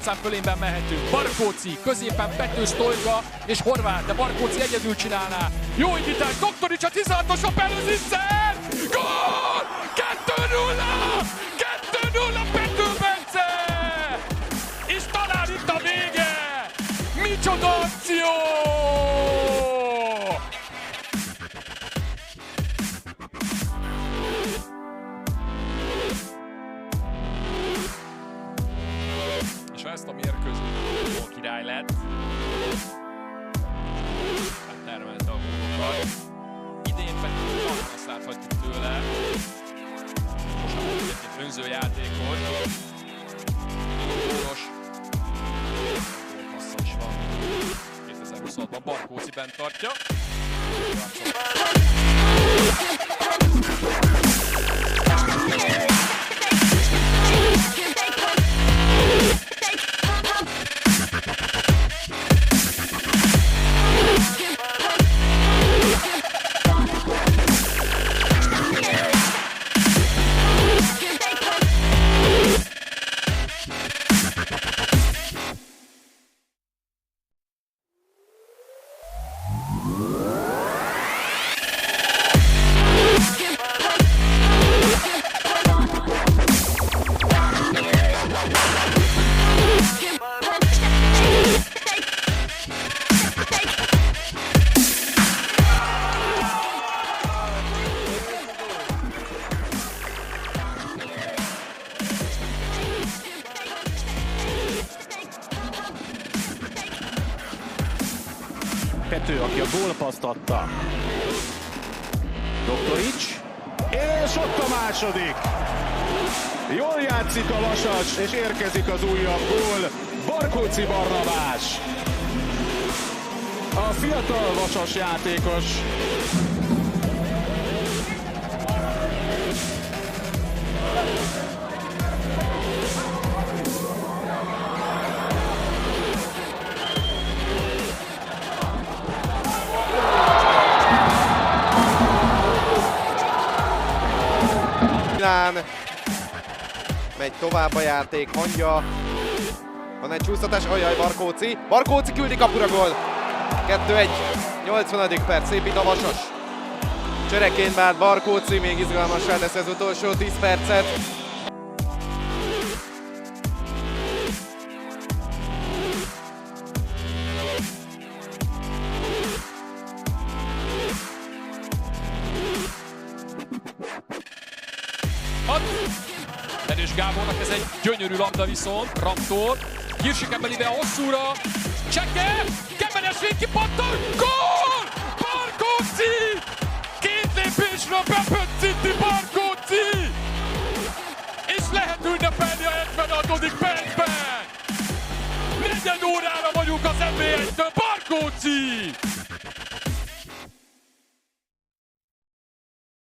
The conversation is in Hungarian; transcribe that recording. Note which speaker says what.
Speaker 1: Létszámfölényben mehetünk. Barkóczy, középen Pető, Stolyga és Horváth, de Barkóczy egyedül csinálná. Jó indítás, Doktorics a 16-osra Pelőzisszer! Gól! 2-0! 2-0 Pető Bence! És talán itt a vége! Micsoda akció! És ezt a mérkőzést jól király lett. Termelte a gólokat. Idén pedig azt láthatjuk tőle. Most egy önző játékot. Gólos. Gólpassza is van. 2026-ban Barkóczy bent tartja.
Speaker 2: Pető, aki a gólpaszt adta. Doktorics, és ott a második. Jól játszik a Vasas, és érkezik az újabb gól. Barkóczy Barnabás. A fiatal Vasas játékos.
Speaker 3: Megy tovább a játék, Hangya. Van egy csúsztatás, ajaj, Barkóczy. Barkóczy küldi kapura, gól. 2-1, 80. perc, szépít a Vasas. Csereként vált Barkóczy, még izgalmassá tesz az utolsó 10 percet.
Speaker 1: Erős Gábornak ez egy gyönyörű labda viszont, Raptor, Hirsik emeli be a hosszúra, Cseke, Kemenes végkipattan, gól! Barkóczy! Két lépésről bepöccíti Barkóczy! És lehet ünnepelni a 76. percben! 4 órára vagyunk az NB1-től, Barkóczy!